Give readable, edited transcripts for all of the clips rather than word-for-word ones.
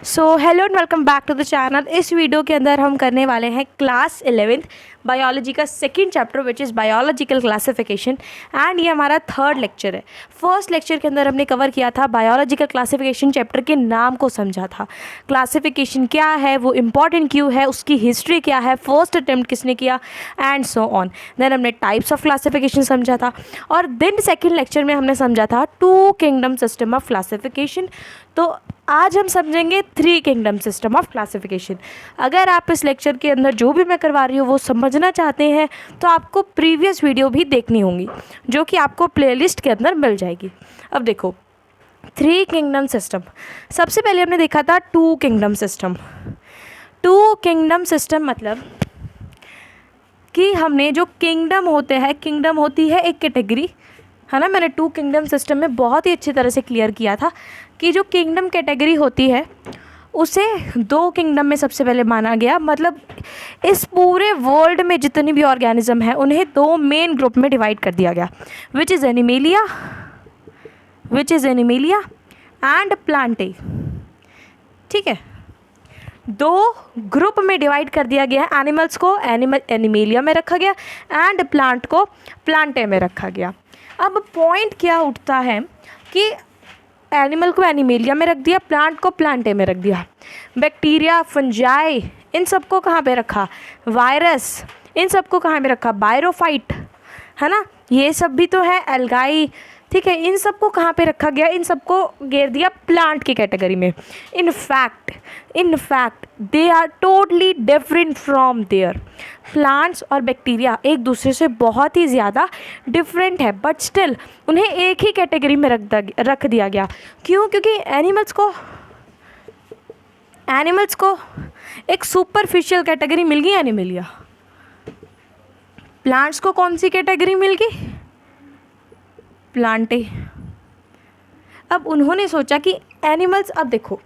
So hello and welcome back to the channel. इस video के अंदर हम करने वाले हैं क्लास 11th बायोलॉजी का second chapter which is biological classification and ये हमारा थर्ड लेक्चर है। फर्स्ट लेक्चर के अंदर हमने कवर किया था बायोलॉजिकल क्लासिफिकेशन, चैप्टर के नाम को समझा था, क्लासिफिकेशन क्या है, वो इम्पॉर्टेंट क्यों है, उसकी हिस्ट्री क्या है, फर्स्ट अटेम्प्ट किसने किया एंड सो ऑन। देन हमने टाइप्स ऑफ क्लासिफिकेशन समझा था और देन सेकेंड लेक्चर में हमने समझा था 2 किंगडम सिस्टम ऑफ क्लासिफिकेशन। तो आज हम समझेंगे 3 किंगडम सिस्टम ऑफ क्लासिफिकेशन। अगर आप इस लेक्चर के अंदर जो भी मैं करवा रही हूँ वो समझना चाहते हैं तो आपको प्रीवियस वीडियो भी देखनी होंगी जो कि आपको प्लेलिस्ट के अंदर मिल जाएगी। अब देखो 3 किंगडम सिस्टम, सबसे पहले हमने देखा था 2 किंगडम सिस्टम। 2 किंगडम सिस्टम मतलब कि हमने जो किंगडम होते हैं, किंगडम होती है एक कैटेगरी, है ना। मैंने 2 किंगडम सिस्टम में बहुत ही अच्छी तरह से क्लियर किया था कि जो किंगडम कैटेगरी होती है उसे 2 किंगडम में सबसे पहले माना गया। मतलब इस पूरे वर्ल्ड में जितनी भी ऑर्गेनिज्म है उन्हें 2 मेन ग्रुप में डिवाइड कर दिया गया, which is animalia and Plantae. ठीक है, 2 ग्रुप में डिवाइड कर दिया गया है। एनिमल्स को एनिमेलिया में रखा गया एंड प्लांट को प्लांटे में रखा गया। अब पॉइंट क्या उठता है कि एनिमल को एनिमेलिया में रख दिया, प्लांट को प्लांटे में रख दिया, बैक्टीरिया, फंजाई, इन सबको कहाँ पे रखा, वायरस, इन सबको कहाँ पे रखा, बायरोफाइट, है ना, ये सब भी तो है, एल्गाई। ठीक है, इन सबको कहाँ पे रखा गया, इन सबको घेर दिया प्लांट की कैटेगरी में। In fact they are totally different from there. Plants और बैक्टीरिया एक दूसरे से बहुत ही ज़्यादा डिफरेंट है, बट स्टिल उन्हें एक ही कैटेगरी में रख दिया गया। क्यों? क्योंकि एनिमल्स को एक सुपरफिशियल कैटेगरी मिल गई एनिमेलिया, प्लांट्स को कौन सी कैटेगरी मिल गई, प्लांटे। अब उन्होंने सोचा कि एनिमल्स, अब देखो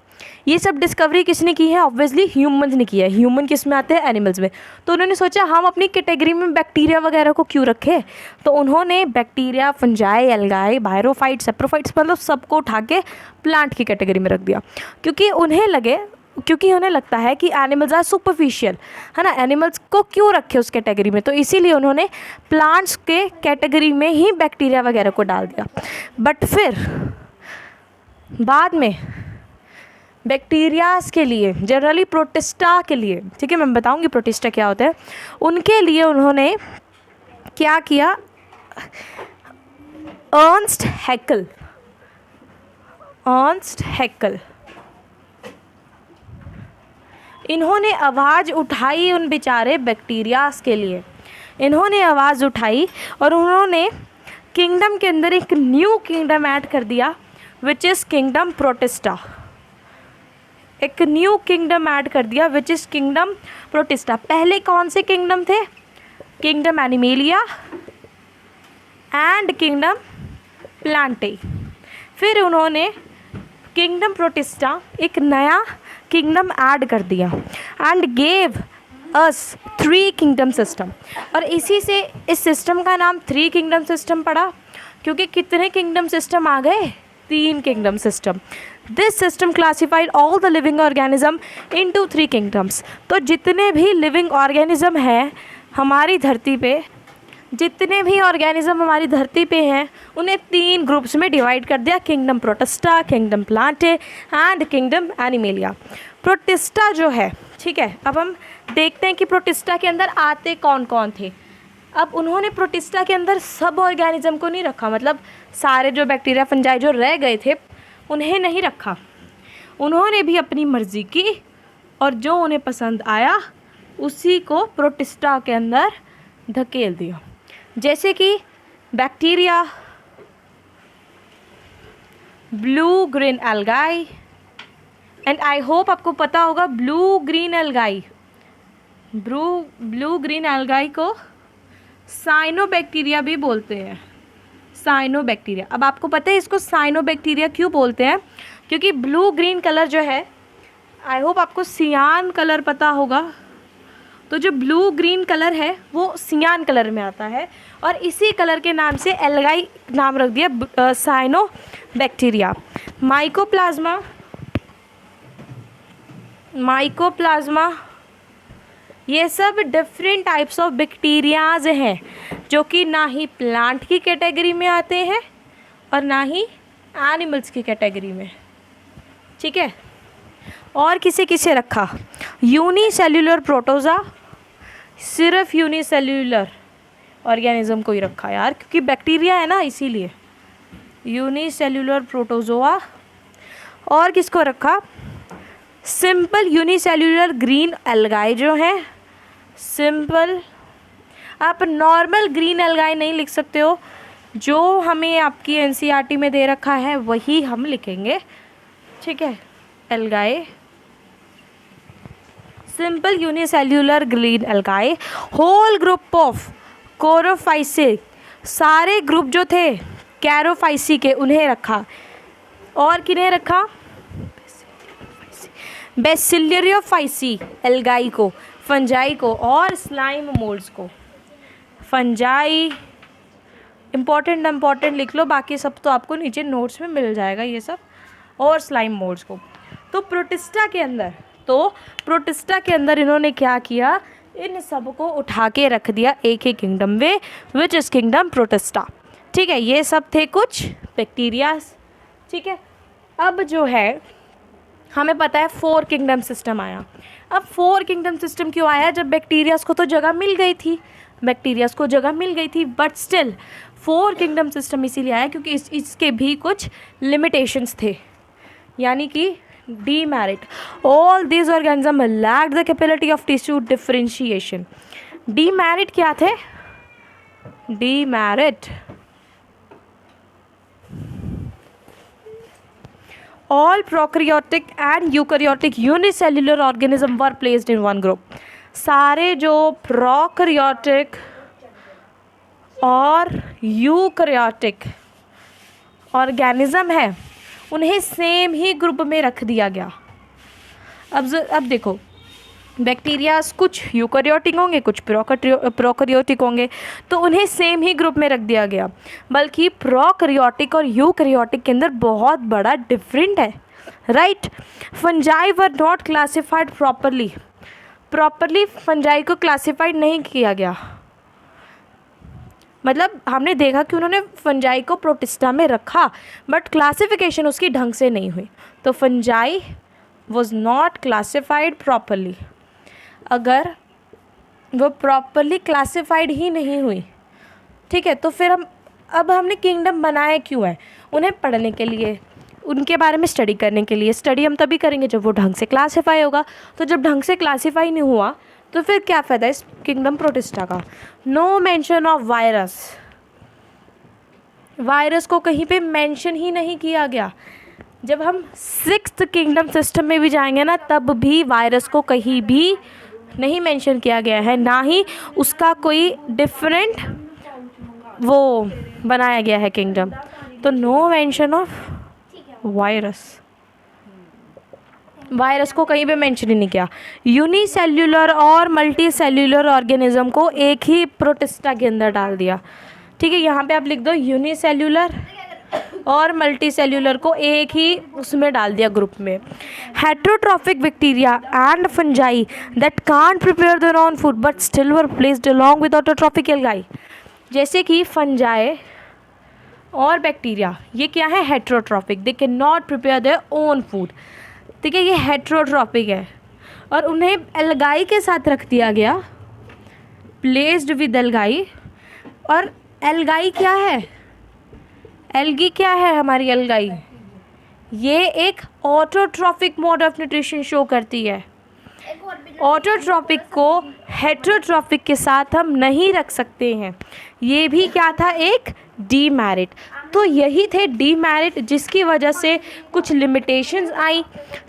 ये सब डिस्कवरी किसने की है, ऑब्वियसली ह्यूमंस ने किया है। ह्यूमन किस में आते हैं, एनिमल्स में। तो उन्होंने सोचा हम अपनी कैटेगरी में बैक्टीरिया वगैरह को क्यों रखें, तो उन्होंने बैक्टीरिया, फंजाई, एल्गाई, बायरोफाइट्स, सेप्रोफाइट्स, मतलब सबको उठा के प्लांट की कैटेगरी में रख दिया। क्योंकि उन्हें लगता है कि एनिमल्स आर सुपरफिशियल, है ना, एनिमल्स को क्यों रखे उस कैटेगरी में, तो इसीलिए उन्होंने प्लांट्स के कैटेगरी में ही बैक्टीरिया वगैरह को डाल दिया। बट फिर बाद में बैक्टीरियाज के लिए, जनरली प्रोटिस्टा के लिए, ठीक है मैं बताऊंगी प्रोटिस्टा क्या होता है, उनके लिए उन्होंने क्या किया, अर्नस्ट हैक्ल इन्होंने आवाज़ उठाई उन बेचारे बैक्टीरियाज के लिए। इन्होंने आवाज़ उठाई और उन्होंने किंगडम के अंदर एक न्यू किंगडम ऐड कर दिया विच इज़ किंगडम प्रोटिस्टा। एक न्यू किंगडम ऐड कर दिया विच इज़ किंगडम प्रोटिस्टा। पहले कौन से किंगडम थे, kingdom animalia and kingdom Plantae. फिर उन्होंने किंगडम प्रोटिस्टा एक नया किंगडम ऐड कर दिया and gave us 3 kingdom system. और इसी से इस सिस्टम का नाम 3 किंगडम सिस्टम पड़ा। क्योंकि कितने किंगडम सिस्टम आ गए, 3 kingdom system. This system classified all the living organism into 3 kingdoms. तो जितने भी लिविंग ऑर्गेनिज्म हैं हमारी धरती पे, जितने भी ऑर्गेनिज्म हमारी धरती पे हैं उन्हें 3 ग्रुप्स में डिवाइड कर दिया, kingdom protista, kingdom Plantae and kingdom animalia. Protista जो है, ठीक है, अब हम देखते हैं कि प्रोटिस्टा के अंदर आते कौन कौन थे। अब उन्होंने प्रोटिस्टा के अंदर सब ऑर्गेनिज्म को नहीं रखा, मतलब सारे जो बैक्टीरिया, फंजाई जो रह गए थे उन्हें नहीं रखा। उन्होंने भी अपनी मर्ज़ी की और जो उन्हें पसंद आया उसी को प्रोटिस्टा के अंदर धकेल दिया। जैसे कि bacteria, blue green algae, and I hope आपको पता होगा ब्लू ग्रीन एल्गाई को साइनोबैक्टीरिया भी बोलते हैं, साइनोबैक्टीरिया। अब आपको पता है इसको साइनोबैक्टीरिया क्यों बोलते हैं, क्योंकि ब्लू ग्रीन कलर जो है, आई होप आपको सियान कलर पता होगा, तो जो ब्लू ग्रीन कलर है वो सियान कलर में आता है और इसी कलर के नाम से एल्गाई नाम रख दिया साइनोबैक्टीरिया। माइकोप्लाज्मा माइकोप्लाज्मा, ये सब डिफरेंट टाइप्स ऑफ बैक्टीरियाज हैं जो कि ना ही प्लांट की कैटेगरी में आते हैं और ना ही एनिमल्स की कैटेगरी में, ठीक है। और किसे किसे रखा, यूनिसेल्यूलर प्रोटोज़ा, सिर्फ यूनिसेल्यूलर ऑर्गेनिज्म को ही रखा यार, क्योंकि बैक्टीरिया है ना इसीलिए, यूनिसेल्यूलर प्रोटोजोआ। और किसको रखा, सिंपल यूनिसेल्यूलर ग्रीन एल्गाई जो है, सिंपल, आप नॉर्मल ग्रीन एल्गाई नहीं लिख सकते हो, जो हमें आपकी एनसीईआरटी में दे रखा है वही हम लिखेंगे, ठीक है। Algae, simple unicellular green algae. Whole group of Chlorophyceae, सारे ग्रुप जो थे कैरोफाइसी के उन्हें रखा। और किन्हें रखा, बेसिलियरियोफाइसी एल्गाई को, फंजाई को और स्लाइम मोल्ड्स को। फंजाई इम्पॉर्टेंट लिख लो, बाकी सब तो आपको नीचे नोट्स में मिल जाएगा ये सब, और स्लाइम मोल्ड्स को। तो प्रोटिस्टा के अंदर इन्होंने क्या किया, इन सब को उठा के रख दिया एक ही किंगडम में, विच इज़ किंगडम प्रोटिस्टा, ठीक है। ये सब थे कुछ बैक्टीरियाज, ठीक है। अब जो है हमें पता है 4 किंगडम सिस्टम आया। अब 4 किंगडम सिस्टम क्यों आया, जब बैक्टीरियाज को तो जगह मिल गई थी, बट स्टिल 4 किंगडम सिस्टम इसीलिए आया क्योंकि इसके भी कुछ लिमिटेशंस थे, यानी कि demerit. All this organism lacked the capability of tissue differentiation. Demerit क्या थे, demerit, all prokaryotic and eukaryotic unicellular organism were placed in one group। सारे जो प्रोकैरियोटिक और यूकैरियोटिक ऑर्गेनिज्म है उन्हें सेम ही ग्रुप में रख दिया गया। अब देखो, बैक्टीरियाज कुछ यूकैरियोटिक होंगे, कुछ प्रोकैरियोटिक होंगे, तो उन्हें सेम ही ग्रुप में रख दिया गया। बल्कि प्रोकैरियोटिक और यूकैरियोटिक के अंदर बहुत बड़ा डिफरेंट है, right. Fungi were not classified properly fungi को क्लासिफाइड नहीं किया गया। मतलब हमने देखा कि उन्होंने फंजाई को प्रोटिस्टा में रखा, बट क्लासिफिकेशन उसकी ढंग से नहीं हुई, तो fungi was not classified properly. अगर वो प्रॉपरली क्लासिफाइड ही नहीं हुई, ठीक है, तो फिर हमने किंगडम बनाए क्यों है, उन्हें पढ़ने के लिए, उनके बारे में स्टडी करने के लिए। स्टडी हम तभी करेंगे जब वो ढंग से क्लासीफाई होगा, तो जब ढंग से क्लासीफाई नहीं हुआ तो फिर क्या फ़ायदा इस किंगडम प्रोटिस्टा का। नो मेंशन ऑफ वायरस को कहीं पे मेंशन ही नहीं किया गया। जब हम 6th किंगडम सिस्टम में भी जाएंगे ना, तब भी वायरस को कहीं भी नहीं मेंशन किया गया है, ना ही उसका कोई डिफरेंट वो बनाया गया है किंगडम। तो नो मेंशन ऑफ वायरस को कहीं पे मेंशन ही नहीं किया। यूनिसेल्यूलर और मल्टी सेल्यूलर ऑर्गेनिज्म को एक ही प्रोटिस्टा के अंदर डाल दिया, ठीक है। यहाँ पे आप लिख दो यूनिसेल्यूलर और मल्टी सेल्यूलर को एक ही उसमें डाल दिया ग्रुप में। Heterotrophic bacteria and fungi that can't prepare their own food but still were placed along with autotrophic algae. जैसे कि फंजाई और बैक्टीरिया, ये क्या है, heterotrophic, they can not prepare their own food, ठीक है, ये हेट्रोट्रॉफिक है, और उन्हें एल्गाई के साथ रख दिया गया, प्लेस्ड विद एल्गाई। और एल्गाई क्या है, एल्गी क्या है हमारी एल्गाई, ये एक autotrophic mode of nutrition show करती है। ऑटोट्रॉपिक को हेट्रोट्रॉपिक के साथ हम नहीं रख सकते हैं, ये भी क्या था, एक डीमेरिट। तो यही थे डीमेरिट जिसकी वजह से कुछ लिमिटेशंस आई,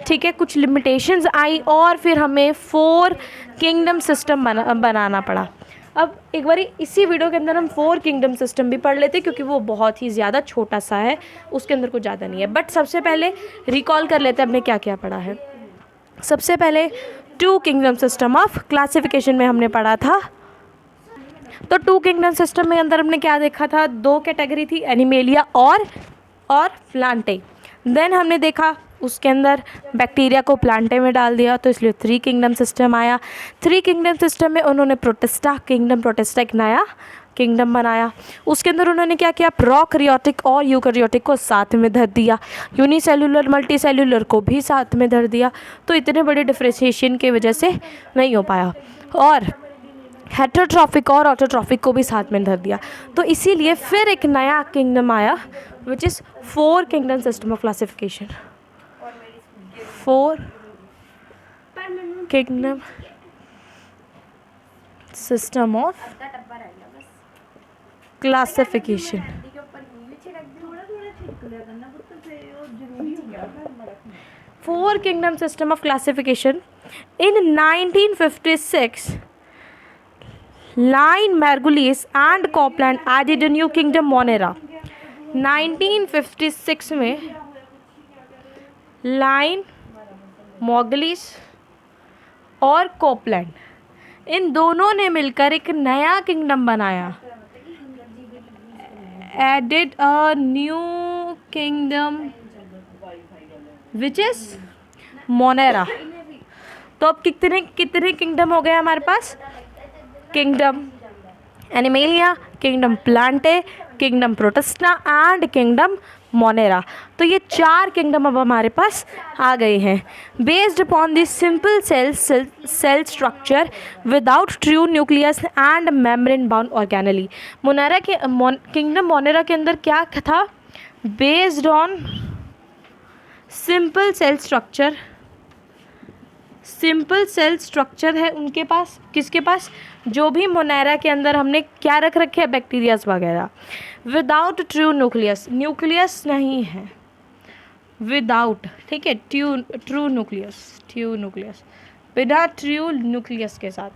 ठीक है, कुछ लिमिटेशंस आई और फिर हमें 4 किंगडम सिस्टम बनाना पड़ा। अब एक बार इसी वीडियो के अंदर हम 4 किंगडम सिस्टम भी पढ़ लेते क्योंकि वो बहुत ही ज़्यादा छोटा सा है, उसके अंदर कुछ ज़्यादा नहीं है। बट सबसे पहले रिकॉल कर लेते हैं हमने क्या क्या पढ़ा है। सबसे पहले 2 किंगडम सिस्टम ऑफ क्लासिफिकेशन में हमने पढ़ा था। तो 2 किंगडम सिस्टम में अंदर हमने क्या देखा था, 2 कैटेगरी थी, एनिमेलिया और प्लांटे। देन हमने देखा उसके अंदर बैक्टीरिया को प्लांटे में डाल दिया, तो इसलिए 3 किंगडम सिस्टम आया। 3 किंगडम सिस्टम में उन्होंने प्रोटिस्टा एक नया किंगडम बनाया। उसके अंदर उन्होंने क्या किया, प्रोकैरियोटिक और यूकैरियोटिक को साथ में धर दिया, यूनिसेल्युलर मल्टीसेल्युलर को भी साथ में धर दिया। तो इतने बड़े डिफ्रेंशिएशन की वजह से नहीं हो पाया, और हेटेरोट्रॉफिक और ऑटोट्रॉफिक को भी साथ में धर दिया। तो इसीलिए फिर एक नया किंगडम आया which is 4 kingdom system of classification. 4 kingdom system of classification. 4 kingdom system of classification. In 1956, Line, Margulies and Copland added a new kingdom, Monera। 1956 में लाइन, मॉर्गलीस और कोपलैंड, इन दोनों ने मिलकर एक नया किंगडम बनाया। Added a new kingdom which is Monera. तो अब कितने किंगडम हो गए हमारे पास, kingdom Animalia, kingdom Plantae, kingdom Protista and kingdom Monera. तो ये 4 किंगडम अब हमारे पास आ गए हैं, based upon this simple cell structure without true nucleus and membrane bound organelle. Monera के किंगडम मोनेरा के अंदर क्या था, based on simple cell structure है उनके पास। किसके पास, जो भी मोनेरा के अंदर हमने क्या रख रखे हैं, बैक्टीरियाज वगैरह। विदाउट ट्रू न्यूक्लियस नहीं है, विदाउट, ठीक है, ट्रू न्यूक्लियस, बिना ट्रू न्यूक्लियस के साथ।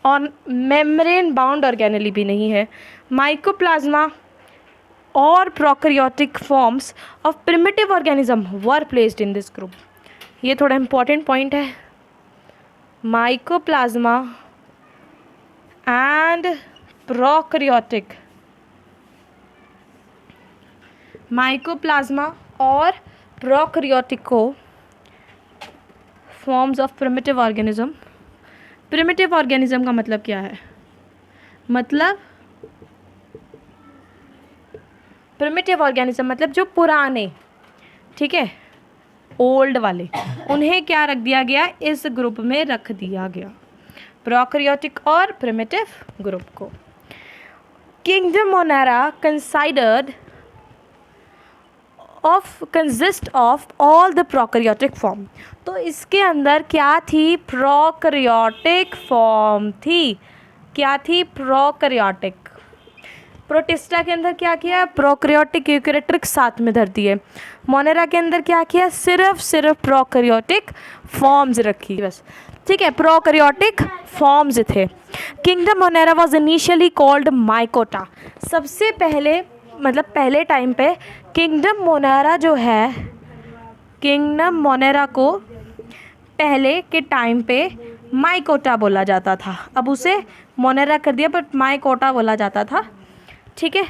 और मेम्ब्रेन बाउंड ऑर्गेनेली भी नहीं है। माइकोप्लाज्मा और prokaryotic forms of primitive organism were placed in this group. ये थोड़ा इम्पॉर्टेंट पॉइंट है। माइकोप्लाज्मा एंड प्रोकैरियोटिक, माइकोप्लाज्मा और प्रोकैरियोटिक को forms of primitive organism. Primitive organism का मतलब क्या है, मतलब प्रिमिटिव ऑर्गेनिज्म मतलब जो पुराने, ठीक है, ओल्ड वाले, उन्हें क्या रख दिया गया, इस ग्रुप में रख दिया गया, प्रोकैरियोटिक और प्रिमिटिव ग्रुप को। Kingdom Monera consist of all the prokaryotic form. तो इसके अंदर क्या थी, प्रोकैरियोटिक फॉर्म थी। क्या थी, प्रोकैरियोटिक। प्रोटिस्टा के अंदर क्या किया, प्रोकैरियोटिक यूकैरियोटिक साथ में धर दिए। मोनेरा के अंदर क्या किया, सिर्फ प्रोकैरियोटिक फॉर्म्स रखी बस, ठीक है, प्रोकैरियोटिक फॉर्म्स थे। Kingdom Monera was initially called mycota. सबसे पहले मतलब पहले टाइम पे किंगडम मोनेरा जो है, किंगडम मोनेरा को पहले के टाइम पे माइकोटा बोला जाता था। अब उसे मोनेरा कर दिया, बट माइकोटा बोला जाता था, ठीक है।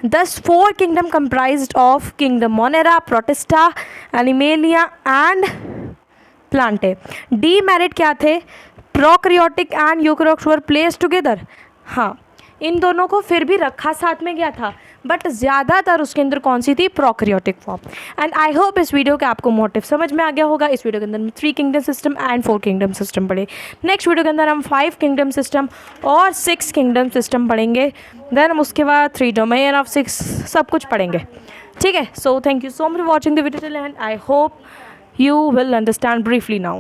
Thus 4 kingdom comprised of kingdom Monera, protista, animalia and Plantae. Demerit क्या थे, prokaryotic and eukaryotic were place together. हाँ, इन दोनों को फिर भी रखा साथ में गया था, बट ज़्यादातर उसके अंदर कौन सी थी, prokaryotic form. And I hope इस वीडियो के आपको मोटिव समझ में आ गया होगा। इस वीडियो के अंदर 3 kingdom system and 4 kingdom system पढ़े। नेक्स्ट वीडियो के अंदर हम 5 किंगडम सिस्टम और 6 किंगडम सिस्टम पढ़ेंगे। देन हम उसके बाद 3 डोमेन ऑफ 6 सब कुछ पढ़ेंगे, ठीक है। So thank you so much for watching the video till and I hope you will understand briefly now.